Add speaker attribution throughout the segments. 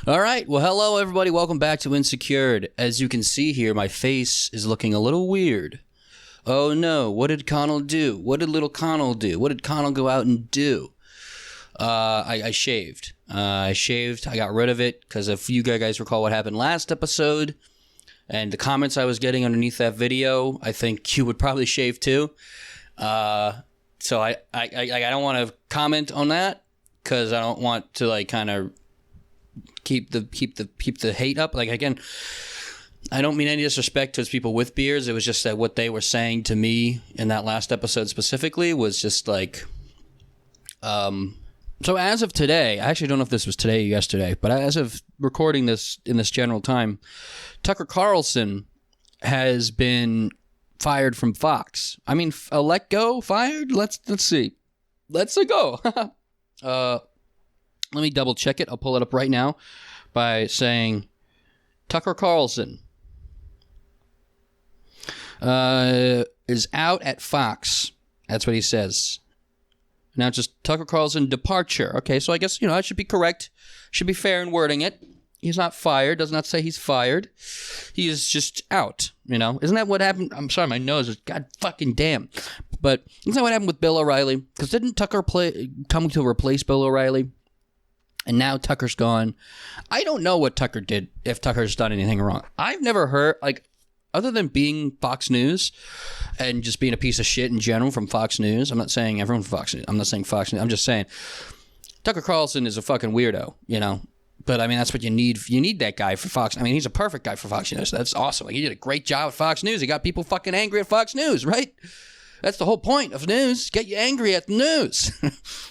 Speaker 1: All right. Well, hello, everybody. Welcome back to Insecured. As you can see here, my face is looking a little weird. Oh, no. What did Conall do? What did little Conall do? What did Conall go out and do? I shaved. I got rid of it because if you guys recall what happened last episode and the comments I was getting underneath that video, I think you would probably shave too. So I don't want to comment on that because I don't want to kind of keep the hate up. Again, I don't mean any disrespect towards people with beards. It was just that what they were saying to me in that last episode specifically was just so as of today, I actually don't know if this was today or yesterday, but as of recording this in this general time, Tucker Carlson has been fired from Fox. I mean, let go, fired? Let's see. Let's go. Let me double check it. I'll pull it up right now by saying Tucker Carlson is out at Fox. That's what he says. Now it's just Tucker Carlson departure. Okay, so I guess, I should be correct. Should be fair in wording it. He's not fired. Does not say he's fired. He is just out, Isn't that what happened? I'm sorry, my nose is god fucking damn. But isn't that what happened with Bill O'Reilly? Because didn't Tucker come to replace Bill O'Reilly? And now Tucker's gone. I don't know what Tucker did, if Tucker's done anything wrong. I've never heard, other than being Fox News and just being a piece of shit in general from Fox News. I'm not saying everyone from Fox News. I'm not saying Fox News. I'm just saying Tucker Carlson is a fucking weirdo, But, I mean, that's what you need. You need that guy for Fox. I mean, he's a perfect guy for Fox News. That's awesome. He did a great job at Fox News. He got people fucking angry at Fox News, right? That's the whole point of news. Get you angry at the news.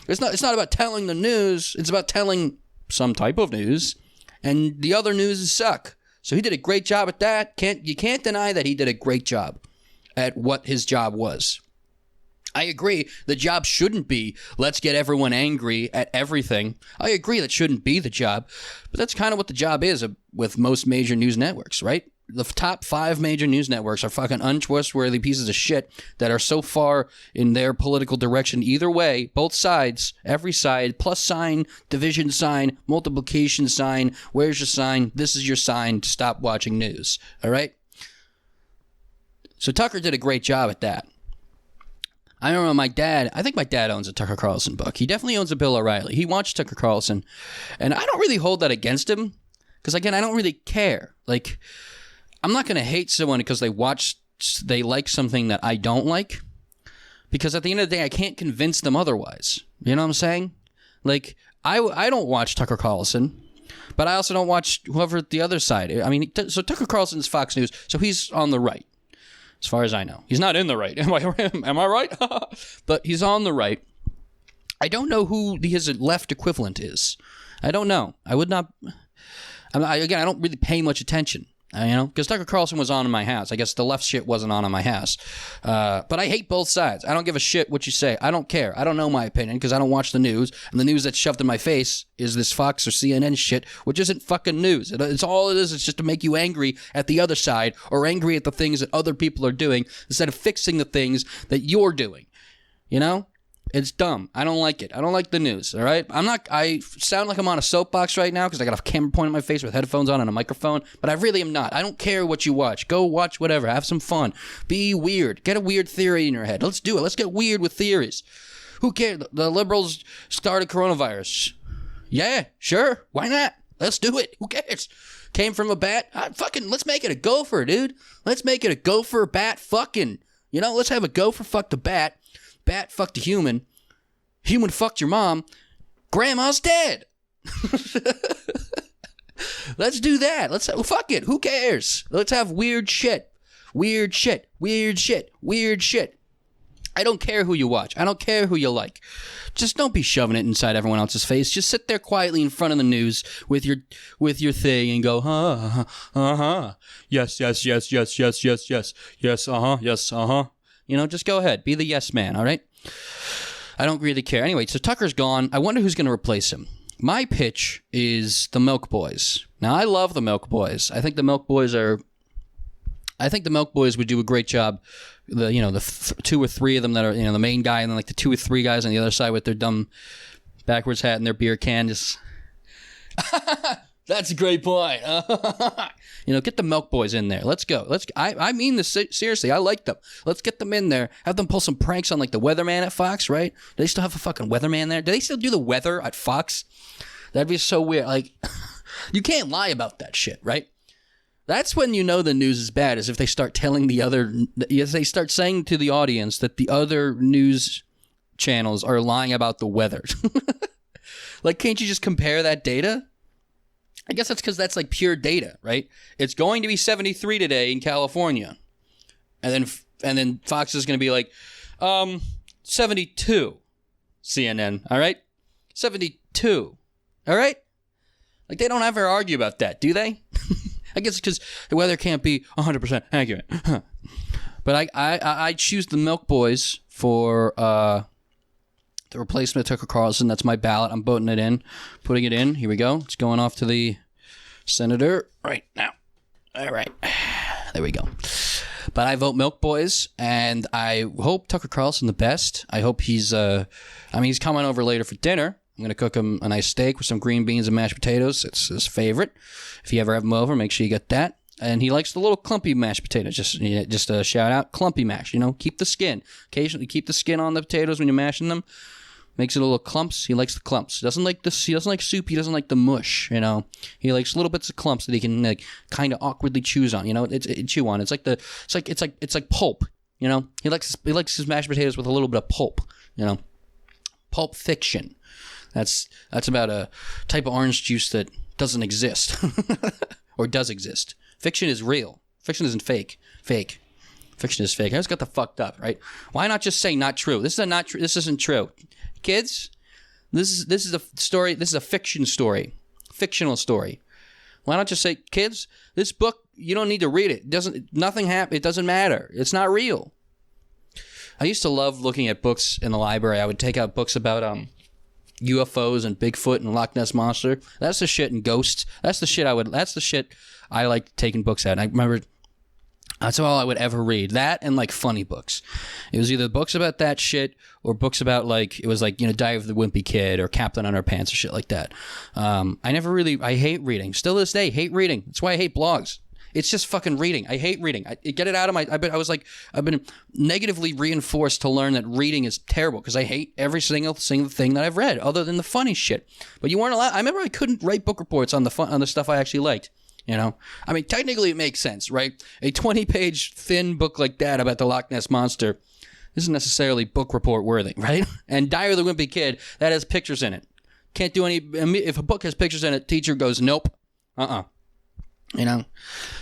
Speaker 1: It's not about telling the news. It's about telling some type of news. And the other news suck. So he did a great job at that. You can't deny that he did a great job at what his job was. I agree. The job shouldn't be, let's get everyone angry at everything. I agree that shouldn't be the job. But that's kind of what the job is with most major news networks, right? The top 5 major news networks are fucking untrustworthy pieces of shit that are so far in their political direction either way, both sides, every side, plus sign, division sign, multiplication sign, where's your sign, this is your sign to stop watching news, all right? So Tucker did a great job at that. I remember I think my dad owns a Tucker Carlson book. He definitely owns a Bill O'Reilly. He watched Tucker Carlson, and I don't really hold that against him because, again, I don't really care. I'm not going to hate someone because they like something that I don't like, because at the end of the day, I can't convince them otherwise. You know what I'm saying? I don't watch Tucker Carlson, but I also don't watch whoever the other side. I mean, so Tucker Carlson's Fox News, so he's on the right, as far as I know. He's not in the right. Am I right? But he's on the right. I don't know who his left equivalent is. I don't know. I would not. I don't really pay much attention. Because Tucker Carlson was on in my house. I guess the left shit wasn't on in my house. But I hate both sides. I don't give a shit what you say. I don't care. I don't know my opinion because I don't watch the news. And the news that's shoved in my face is this Fox or CNN shit, which isn't fucking news. It's all it is. It's just to make you angry at the other side or angry at the things that other people are doing instead of fixing the things that you're doing. It's dumb. I don't like it. I don't like the news, all right? I sound like I'm on a soapbox right now because I got a camera pointed at my face with headphones on and a microphone, but I really am not. I don't care what you watch. Go watch whatever. Have some fun. Be weird. Get a weird theory in your head. Let's do it. Let's get weird with theories. Who cares? The liberals started coronavirus. Yeah, sure. Why not? Let's do it. Who cares? Came from a bat. Let's make it a gopher, dude. Let's make it a gopher bat fucking. Let's have a gopher fuck the bat. Bat fucked a human. Human fucked your mom. Grandma's dead. Let's do that. Fuck it. Who cares? Let's have weird shit. Weird shit. Weird shit. Weird shit. I don't care who you watch. I don't care who you like. Just don't be shoving it inside everyone else's face. Just sit there quietly in front of the news with your thing and go, yes, yes, yes, yes, yes, yes, yes, yes, yes, just go ahead. Be the yes man, all right? I don't really care. Anyway, so Tucker's gone. I wonder who's going to replace him. My pitch is the Milk Boys. Now, I love the Milk Boys. I think the Milk Boys would do a great job. The 2 or 3 of them that are, the main guy, and then the 2 or 3 guys on the other side with their dumb backwards hat and their beer can. Just That's a great point. Get the Milk Boys in there. Let's go. I mean this seriously. I like them. Let's get them in there. Have them pull some pranks on like the weatherman at Fox, right? Do they still have a fucking weatherman there? Do they still do the weather at Fox? That'd be so weird. Like, you can't lie about that shit, right? That's when you know the news is bad, is if they start telling they start saying to the audience that the other news channels are lying about the weather. Like, can't you just compare that data? I guess that's because that's like pure data, right? It's going to be 73 today in California. And then Fox is going to be like, 72, CNN, all right? 72, all right? Like, they don't ever argue about that, do they? I guess because the weather can't be 100% accurate. But I choose the Milk Boys for the replacement of Tucker Carlson. That's my ballot. I'm voting it in. Putting it in. Here we go. It's going off to the senator right now. All right. There we go. But I vote Milk Boys, and I hope Tucker Carlson the best. I hope he's coming over later for dinner. I'm going to cook him a nice steak with some green beans and mashed potatoes. It's his favorite. If you ever have him over, make sure you get that. And he likes the little clumpy mashed potatoes. Just a shout out, clumpy mash. Keep the skin. Occasionally, keep the skin on the potatoes when you're mashing them. Makes it a little clumps. He likes the clumps. He doesn't like soup. He doesn't like the mush. He likes little bits of clumps that he can like kind of awkwardly chews on. Chew on. It's like pulp. He likes his mashed potatoes with a little bit of pulp. Pulp Fiction. That's about a type of orange juice that doesn't exist or does exist. Fiction is real. Fiction isn't fake. Fiction is fake. I just got the fucked up, right? Why not just say not true? This is not true. This isn't true. Kids, this is a story. This is a fiction story. Fictional story. Why not just say, kids, this book, you don't need to read it. Nothing happen. It doesn't matter. It's not real. I used to love looking at books in the library. I would take out books about UFOs and Bigfoot and Loch Ness Monster. That's the shit, and ghosts. That's the shit I liked taking books at. And I remember that's all I would ever read. That and like funny books. It was either books about that shit or books about like, it was like, Diary of the Wimpy Kid or Captain Underpants or shit like that. I hate reading. Still to this day, hate reading. That's why I hate blogs. It's just fucking reading. I hate reading. Get it out of my... I've been negatively reinforced to learn that reading is terrible because I hate every single thing that I've read other than the funny shit. But you weren't allowed... I remember I couldn't write book reports on the stuff I actually liked. Technically it makes sense, right? A 20-page thin book like that about the Loch Ness Monster isn't necessarily book report worthy, right? And Diary of the Wimpy Kid, that has pictures in it. Can't do any... If a book has pictures in it, teacher goes, nope.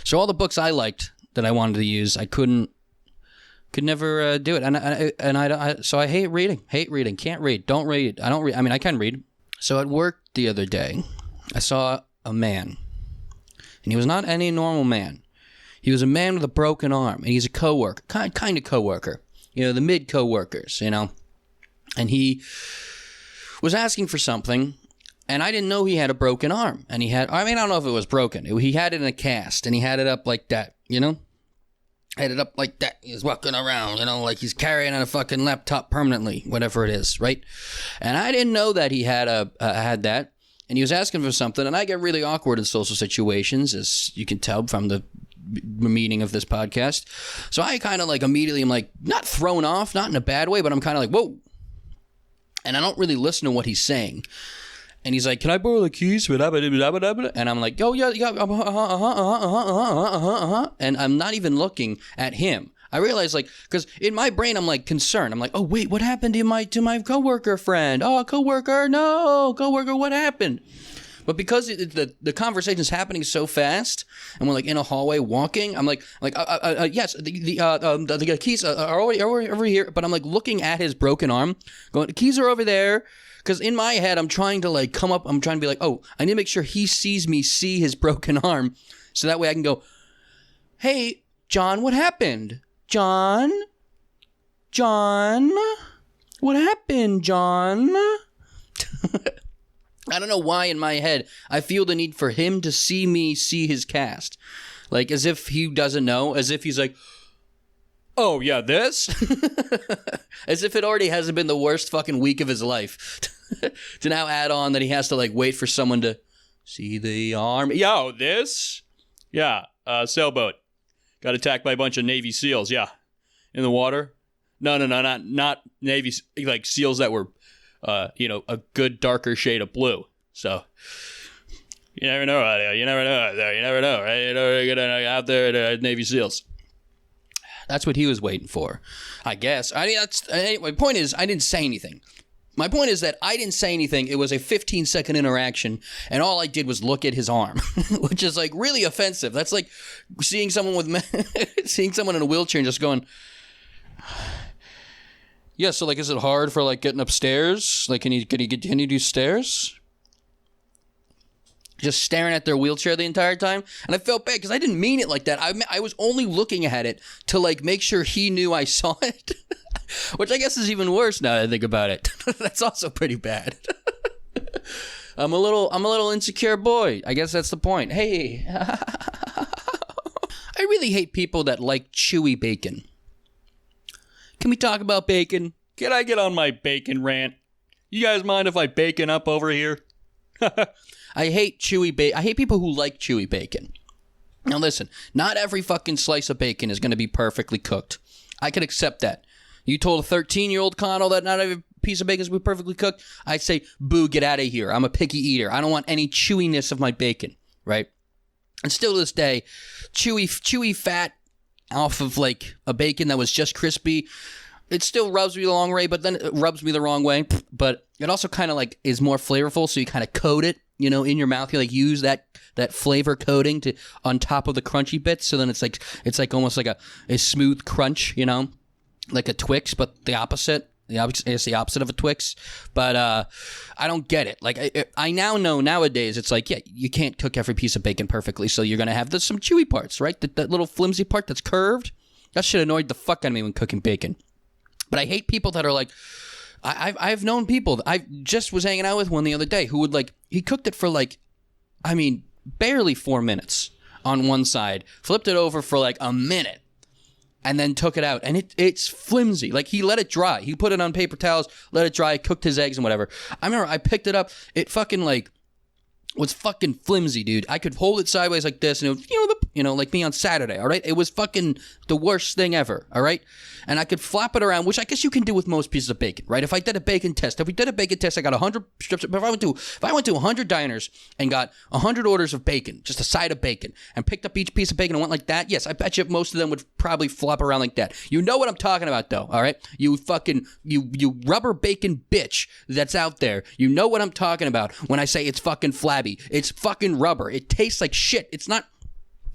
Speaker 1: So all the books I liked that I wanted to use, I could never do it, so I hate reading, can't read, don't read, I don't read. I can read. So at work the other day, I saw a man, and he was not any normal man. He was a man with a broken arm, and he's a coworker, kind of coworker, the mid coworkers, and he was asking for something. And I didn't know he had a broken arm. And I don't know if it was broken. He had it in a cast, and he had it up like that, Had it up like that. He was walking around, like he's carrying on a fucking laptop permanently, whatever it is, right? And I didn't know that he had had that. And he was asking for something, and I get really awkward in social situations, as you can tell from the meaning of this podcast. So I kind of like immediately am like, not thrown off, not in a bad way, but I'm kind of like, whoa. And I don't really listen to what he's saying. And he's like, can I borrow the keys? And I'm like, oh, yeah. And I'm not even looking at him. I realize, because in my brain, I'm, concerned. I'm like, oh, wait, what happened to my coworker friend? Oh, coworker, no. Coworker, what happened? But because the conversation is happening so fast, and we're, in a hallway walking, I'm yes, the keys are over here. But I'm, looking at his broken arm, going, the keys are over there. Because in my head, I'm trying to come up. I'm trying to be like, oh, I need to make sure he sees me see his broken arm. So that way I can go, hey, John, what happened? John? What happened, John? I don't know why in my head I feel the need for him to see me see his cast. As if he doesn't know. As if he's like, oh, yeah, this? As if it already hasn't been the worst fucking week of his life. To now add on that he has to, wait for someone to See the arm. Yo, this? Yeah, sailboat. Got attacked by a bunch of Navy SEALs, yeah. In the water? No, not Navy, like SEALs that were, a good darker shade of blue. So, you never know out there. You never know out there. You never know, right? You know, you're out there at Navy SEALs. That's what he was waiting for, I guess. My point is, I didn't say anything. My point is that I didn't say anything. It was a 15-second interaction, and all I did was look at his arm, which is like really offensive. That's like seeing someone seeing someone in a wheelchair and just going, yeah. So like, is it hard for like getting upstairs? Like, can you do stairs? Just staring at their wheelchair the entire time, and I felt bad because I didn't mean it like that. I was only looking at it to like make sure he knew I saw it. Which I guess is even worse now that I think about it. That's also pretty bad. I'm a little insecure boy. I guess that's the point. Hey. I really hate people that like chewy bacon. Can we talk about bacon? Can I get on my bacon rant? You guys mind if I bacon up over here? I hate chewy bacon. I hate people who like chewy bacon. Now listen, not every fucking slice of bacon is going to be perfectly cooked. I can accept that. You told a 13-year-old Conall that not every piece of bacon is perfectly cooked. I'd say, boo, get out of here. I'm a picky eater. I don't want any chewiness of my bacon, right? And still to this day, chewy fat off of like a bacon that was just crispy, it still rubs me the wrong way, but then it rubs me the wrong way. But it also kind of like is more flavorful, so you kind of coat it, in your mouth. You like use that flavor coating to on top of the crunchy bits, so then it's like almost like a smooth crunch, like a Twix, but the opposite. It's the opposite of a Twix. But I don't get it. Like I now know nowadays, it's like, yeah, you can't cook every piece of bacon perfectly, so you're gonna have some chewy parts, right? That little flimsy part that's curved. That shit annoyed the fuck out of me when cooking bacon. But I hate people that are like, I've known people. I just was hanging out with one the other day who would like, he cooked it for like, barely 4 minutes on one side, flipped it over for like a minute, and then took it out, and it's flimsy. Like, he let it dry. He put it on paper towels, let it dry, cooked his eggs and whatever. I remember I picked it up. It fucking like was fucking flimsy, dude. I could hold it sideways like this, and it would, like me on Saturday, all right? It was fucking the worst thing ever, all right? And I could flap it around, which I guess you can do with most pieces of bacon, right? If we did a bacon test, I got 100 strips. If I went to 100 diners and got 100 orders of bacon, just a side of bacon, and picked up each piece of bacon and went like that, yes, I bet you most of them would probably flop around like that. You know what I'm talking about, though, all right? You fucking, you rubber bacon bitch that's out there. You know what I'm talking about when I say it's fucking flabby. It's fucking rubber. It tastes like shit. It's not,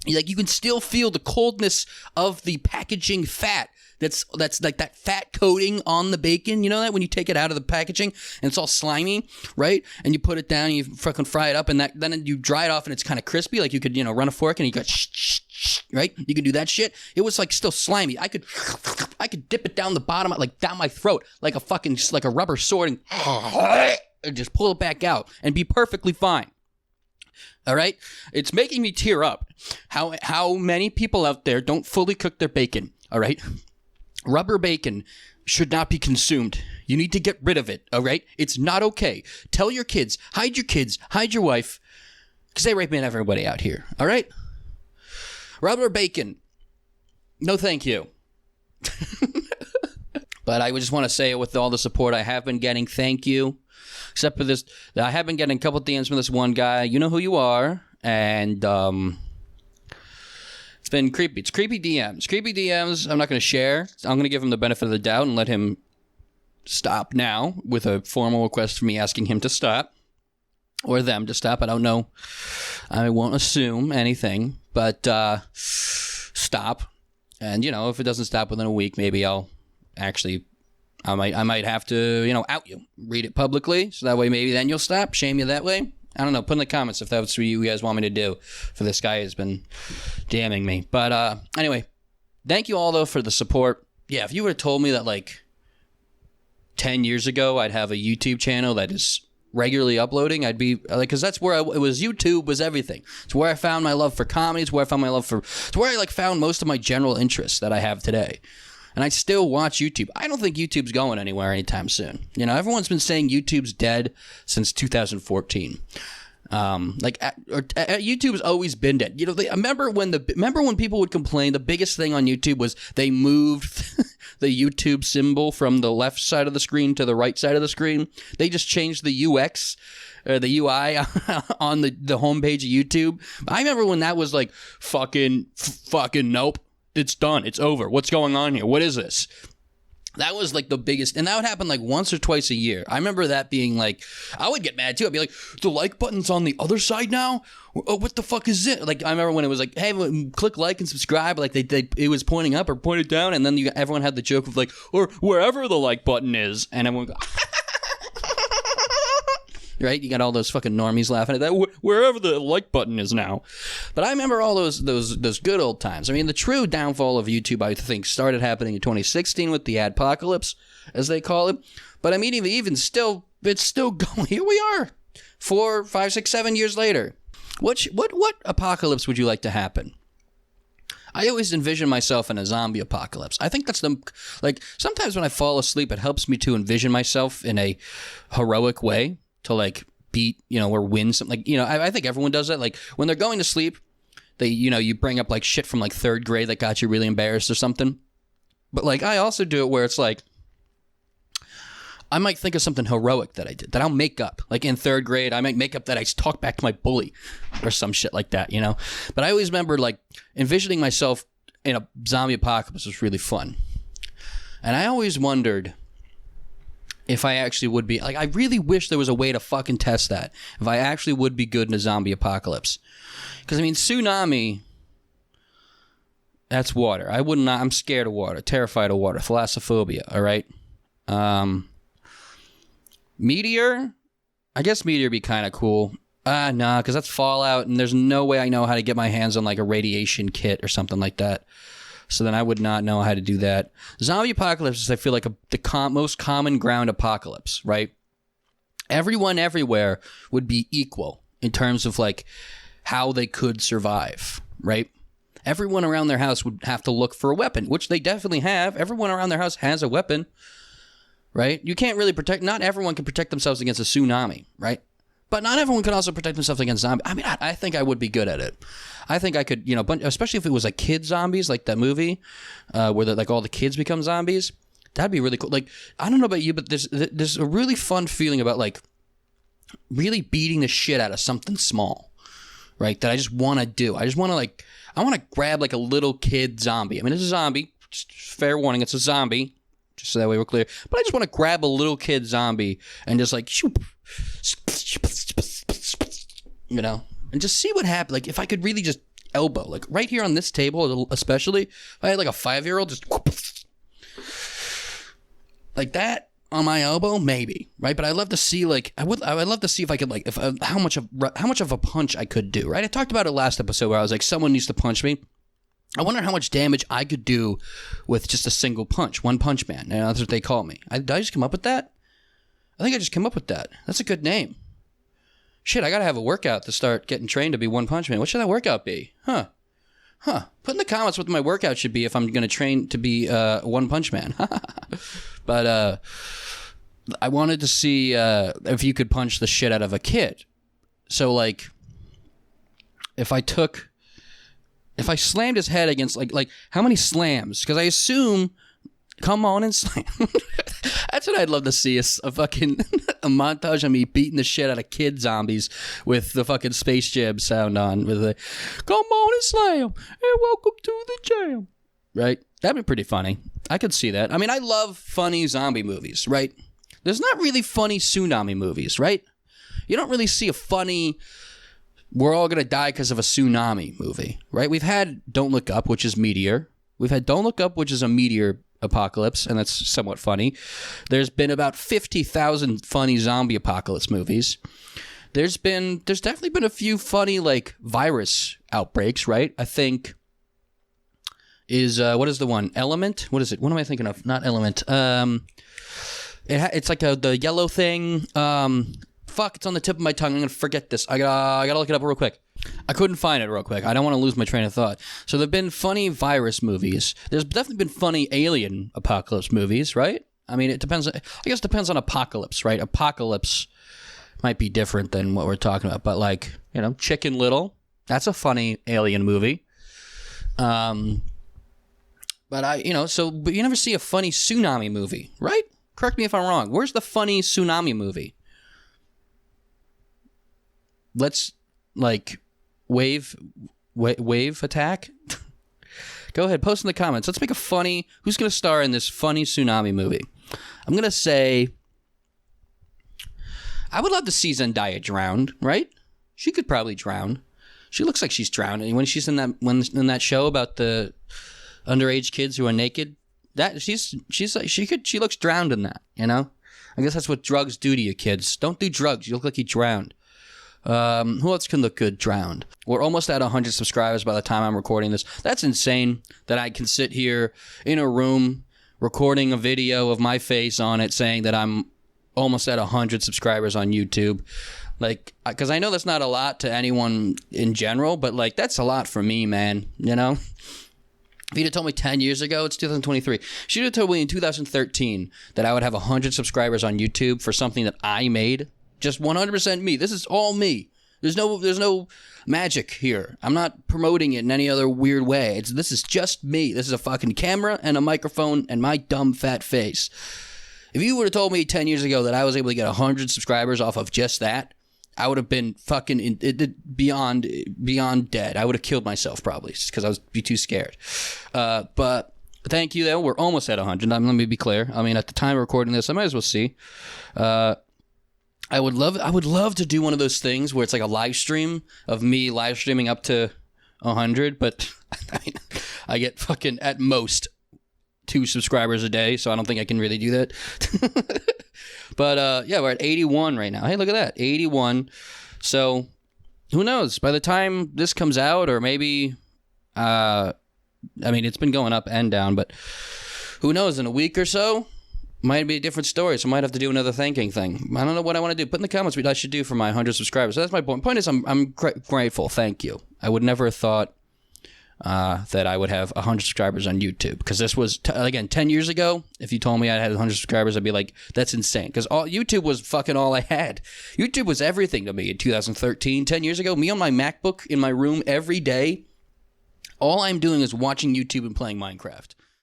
Speaker 1: like, you can still feel the coldness of the packaging fat. That's like that fat coating on the bacon. You know that when you take it out of the packaging and it's all slimy, right? And you put it down and you fucking fry it up, and then you dry it off and it's kind of crispy. Like you could, run a fork and you go, right? You can do that shit. It was like still slimy. I could dip it down the bottom, like down my throat, like a rubber sword, and just pull it back out and be perfectly fine. All right? It's making me tear up how many people out there don't fully cook their bacon, all right? Rubber bacon should not be consumed. You need to get rid of it, all right? It's not okay. Tell your kids, hide your wife, because they raping everybody out here, all right? Rubber bacon, no thank you. But I just want to say, with all the support I have been getting, thank you. Except for this, I have been getting a couple of DMs from this one guy. You know who you are. And it's been creepy. It's creepy DMs. Creepy DMs I'm not going to share. I'm going to give him the benefit of the doubt and let him stop now with a formal request for me asking him to stop. Or them to stop. I don't know. I won't assume anything. But stop. And, if it doesn't stop within a week, maybe I'll actually... I might have to, out you. Read it publicly, so that way maybe then you'll stop. Shame you that way. I don't know. Put in the comments if that's what you guys want me to do. For this guy who's been damning me. But anyway, thank you all, though, for the support. Yeah, if you would have told me that, like, 10 years ago I'd have a YouTube channel that is regularly uploading, I'd be, like, because that's where it was. YouTube was everything. It's where I found my love for comedy. It's where I found my love for, it's where I, like, found most of my general interests that I have today. And I still watch YouTube. I don't think YouTube's going anywhere anytime soon. Everyone's been saying YouTube's dead since 2014. YouTube's always been dead. You know, remember when people would complain, the biggest thing on YouTube was they moved the YouTube symbol from the left side of the screen to the right side of the screen. They just changed the UX or the UI on the homepage of YouTube. I remember when that was like, fucking nope. It's done. It's over. What's going on here? What is this? That was like the biggest, and that would happen like once or twice a year. I remember that being like, I would get mad too. I'd be like, the like button's on the other side now? Oh, what the fuck is it? Like, I remember when it was like, hey, click like and subscribe. Like, it was pointing up or pointed down, and then everyone had the joke of like, or wherever the like button is, and everyone would go, right? You got all those fucking normies laughing at that, wherever the like button is now. But I remember all those good old times. I mean, the true downfall of YouTube, I think, started happening in 2016 with the adpocalypse, as they call it. But I mean, even still, it's still going. Here we are, 4, 5, 6, 7 years later. What apocalypse would you like to happen? I always envision myself in a zombie apocalypse. I think that's sometimes when I fall asleep, it helps me to envision myself in a heroic way. To like beat, or win something. Like, I think everyone does that. Like when they're going to sleep, they, you bring up like shit from like 3rd grade that got you really embarrassed or something. But like I also do it where it's like, I might think of something heroic that I did that I'll make up. Like in 3rd grade, I might make up that I talked back to my bully or some shit like that, But I always remember like envisioning myself in a zombie apocalypse was really fun. And I always wondered if I actually would be, like, I really wish there was a way to fucking test that. If I actually would be good in a zombie apocalypse. Because, I mean, tsunami, that's water. I'm scared of water, terrified of water, thalassophobia, all right? Meteor, I guess meteor would be kind of cool. Nah, because that's Fallout, and there's no way I know how to get my hands on, like, a radiation kit or something like that. So then I would not know how to do that. Zombie apocalypse is, I feel like, the most common ground apocalypse, right? Everyone everywhere would be equal in terms of, like, how they could survive, right? Everyone around their house would have to look for a weapon, which they definitely have. Everyone around their house has a weapon, right? You can't really not everyone can protect themselves against a tsunami, right? But not everyone can also protect themselves against zombies. I mean, I think I would be good at it. I think I could, especially if it was like kid zombies, like that movie where like all the kids become zombies. That'd be really cool. Like, I don't know about you, but there's a really fun feeling about like really beating the shit out of something small, right? That I just want to do. I just want to I want to grab like a little kid zombie. I mean, it's a zombie. Just fair warning, it's a zombie. Just so that way we're clear. But I just want to grab a little kid zombie and just like shoop. And just see what happens. Like, if I could really just elbow, like right here on this table, especially, if I had like a 5-year-old, just like that on my elbow, maybe, right? But I'd love to see, like, I would love to see if I could, like, how much of a punch I could do, right? I talked about it last episode where I was like, someone needs to punch me. I wonder how much damage I could do with just a single punch, One Punch Man. That's what they call me. Did I just come up with that? I think I just came up with that. That's a good name. Shit, I gotta have a workout to start getting trained to be One Punch Man. What should that workout be? Huh. Put in the comments what my workout should be if I'm gonna train to be One Punch Man. But I wanted to see if you could punch the shit out of a kid. So, like, if I slammed his head against, like how many slams? Because I assume, come on and slam. That's what I'd love to see, is a fucking a montage of me beating the shit out of kid zombies with the fucking Space Jam sound on, with the, come on and slam, and welcome to the jam. Right? That'd be pretty funny. I could see that. I mean, I love funny zombie movies, right? There's not really funny tsunami movies, right? You don't really see a funny, we're all going to die because of a tsunami movie, right? We've had Don't Look Up, which is meteor. We've had Don't Look Up, which is a meteor apocalypse, and that's somewhat funny. There's been about 50,000 funny zombie apocalypse movies. There's definitely been a few funny, like, virus outbreaks, right? I think what is the one? Element? What is it? What am I thinking of? Not Element. It's like the yellow thing. Fuck, it's on the tip of my tongue. I'm going to forget this. I gotta look it up real quick. I couldn't find it real quick. I don't want to lose my train of thought. So there have been funny virus movies. There's definitely been funny alien apocalypse movies, right? I mean, it depends. I guess it depends on apocalypse, right? Apocalypse might be different than what we're talking about, but like, you know, Chicken Little, that's a funny alien movie. But you never see a funny tsunami movie, right? Correct me if I'm wrong. Where's the funny tsunami movie? Let's, like, wave attack? Go ahead, post in the comments. Let's make a funny, who's going to star in this funny tsunami movie? I'm going to say, I would love to see Zendaya drowned, right? She could probably drown. She looks like she's drowning when she's in that show about the underage kids who are naked. That she looks drowned in that, you know? I guess that's what drugs do to you kids. Don't do drugs. You look like you drowned. Who else can look good drowned? We're almost at 100 subscribers by the time I'm recording this. That's insane that I can sit here in a room recording a video of my face on it saying that I'm almost at 100 subscribers on YouTube. Like, because I know that's not a lot to anyone in general, but like, that's a lot for me, man, you know? If you'd have told me 10 years ago, it's 2023. If you'd have told me in 2013 that I would have 100 subscribers on YouTube for something that I made, just 100% me. This is all me. There's no magic here. I'm not promoting it in any other weird way. This is just me. This is a fucking camera and a microphone and my dumb fat face. If you would have told me 10 years ago that I was able to get 100 subscribers off of just that, I would have been fucking beyond dead. I would have killed myself probably because I was be too scared. But thank you, though. We're almost at 100. Let me be clear. I mean, at the time of recording this, I might as well see. I would love to do one of those things where it's like a live stream of me live streaming up to 100, but I mean, I get fucking at most 2 subscribers a day, so I don't think I can really do that. But yeah, we're at 81 right now. Hey, look at that, 81. So who knows? By the time this comes out, or maybe, I mean, it's been going up and down, but who knows? In a week or so, might be a different story. So I might have to do another thanking thing. I don't know what I want to do. Put in the comments what I should do for my 100 subscribers. So that's my point. Point is, I'm grateful. Thank you. I would never have thought that I would have 100 subscribers on YouTube, because this was again 10 years ago. If you told me I had 100 subscribers, I'd be like, that's insane, because YouTube was fucking all I had. YouTube was everything to me in 2013. 10 years ago, me on my MacBook in my room every day, all I'm doing is watching YouTube and playing Minecraft.